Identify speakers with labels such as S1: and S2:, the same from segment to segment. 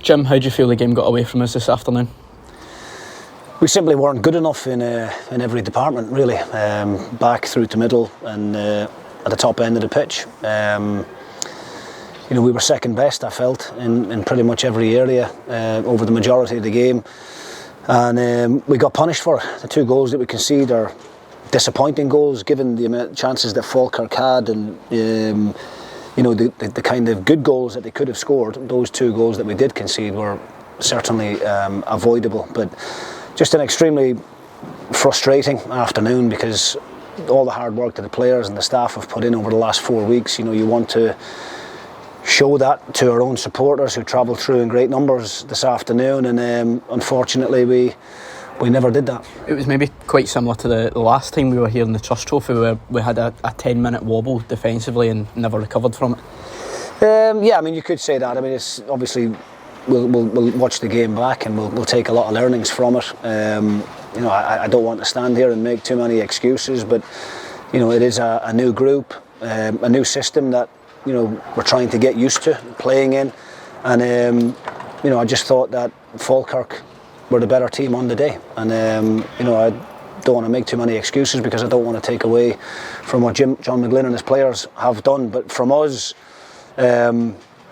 S1: Jim, how do you feel the game got away from us this afternoon?
S2: We simply weren't good enough in every department, really. Back through to middle and at the top end of the pitch. We were second best, I felt, in pretty much every area over the majority of the game. And we got punished for it. The 2 goals that we conceded are disappointing goals, given the amount of chances that Falkirk had, and the kind of good goals that they could have scored. Those 2 goals that we did concede were certainly avoidable, but just an extremely frustrating afternoon, because all the hard work that the players and the staff have put in over the last 4 weeks, you want to show that to our own supporters who travelled through in great numbers this afternoon, and unfortunately we never did that. It
S1: was maybe quite similar to the last time we were here in the Trust Trophy, where we had a 10-minute wobble defensively and never recovered from it.
S2: You could say that. It's obviously we'll watch the game back and we'll take a lot of learnings from it. I don't want to stand here and make too many excuses, but it is a new group, a new system that we're trying to get used to playing in, and I just thought that Falkirk were the better team on the day, and I don't want to make too many excuses, because I don't want to take away from what John McGlynn and his players have done, but from us, a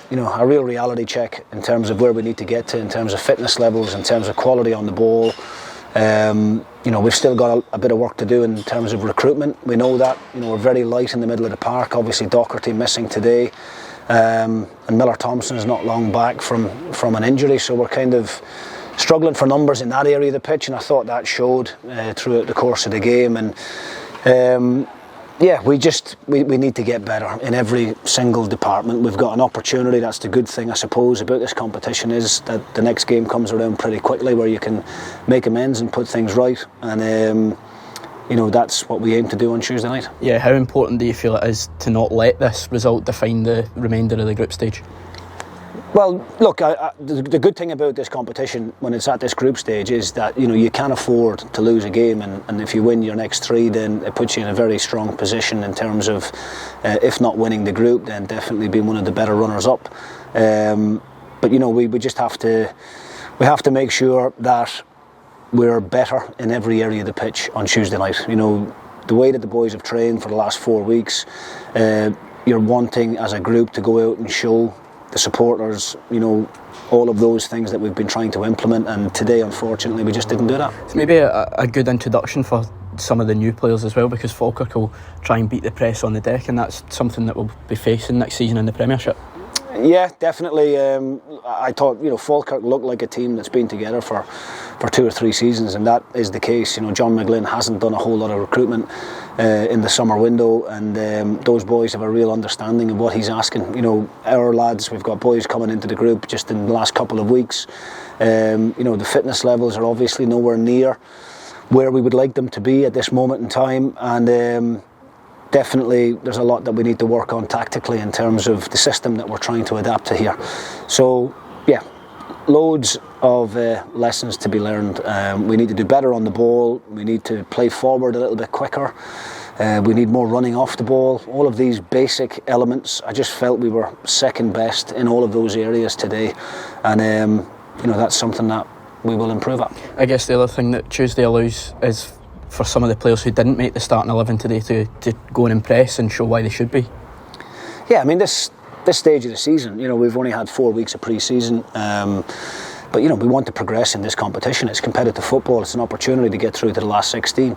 S2: real reality check in terms of where we need to get to, in terms of fitness levels, in terms of quality on the ball. We've still got a bit of work to do in terms of recruitment. We know that. We're very light in the middle of the park. Obviously Docherty missing today, and Miller Thompson is not long back from an injury, so we're kind of struggling for numbers in that area of the pitch, and I thought that showed throughout the course of the game. And we need to get better in every single department. We've got an opportunity. That's the good thing, I suppose, about this competition, is that the next game comes around pretty quickly, where you can make amends and put things right, and that's what we aim to do on Tuesday night.
S1: Yeah, how important do you feel it is to not let this result define the remainder of the group stage?
S2: Well, look, the good thing about this competition when it's at this group stage is that you can't afford to lose a game, and if you win your next 3, then it puts you in a very strong position in terms of, if not winning the group, then definitely being one of the better runners up. But we just have to make sure that we're better in every area of the pitch on Tuesday night. The way that the boys have trained for the last 4 weeks, you're wanting as a group to go out and show the supporters, all of those things that we've been trying to implement, and today unfortunately we just didn't do that.
S1: It's maybe a good introduction for some of the new players as well, because Falkirk will try and beat the press on the deck, and that's something that we'll be facing next season in the Premiership.
S2: Yeah, definitely. I thought Falkirk looked like a team that's been together for 2 or 3 seasons, and that is the case. John McGlynn hasn't done a whole lot of recruitment in the summer window, and those boys have a real understanding of what he's asking. Our lads, we've got boys coming into the group just in the last couple of weeks. The fitness levels are obviously nowhere near where we would like them to be at this moment in time, and definitely there's a lot that we need to work on tactically in terms of the system that we're trying to adapt to here. So yeah, loads of lessons to be learned. We need to do better on the ball. We need to play forward a little bit quicker. We need more running off the ball. All of these basic elements, I just felt we were second best in all of those areas today, and that's something that we will improve at.
S1: I guess the other thing that Tuesday allows is for some of the players who didn't make the starting 11 today to go and impress and show why they should be.
S2: Yeah, this stage of the season, we've only had 4 weeks of pre-season, but we want to progress in this competition. It's competitive football. It's an opportunity to get through to the last 16.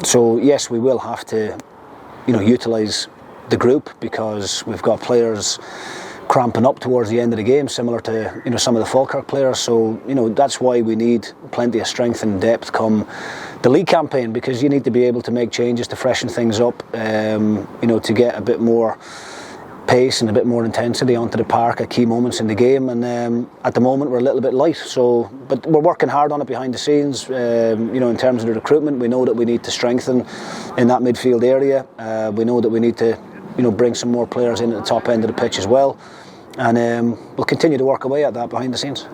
S2: So yes, we will have to utilise the group, because we've got players cramping up towards the end of the game, similar to some of the Falkirk players. So that's why we need plenty of strength and depth come the league campaign, because you need to be able to make changes to freshen things up, to get a bit more pace and a bit more intensity onto the park at key moments in the game. And at the moment we're a little bit light, but we're working hard on it behind the scenes. In terms of the recruitment, we know that we need to strengthen in that midfield area. We know that we need to bring some more players in at the top end of the pitch as well, and we'll continue to work away at that behind the scenes.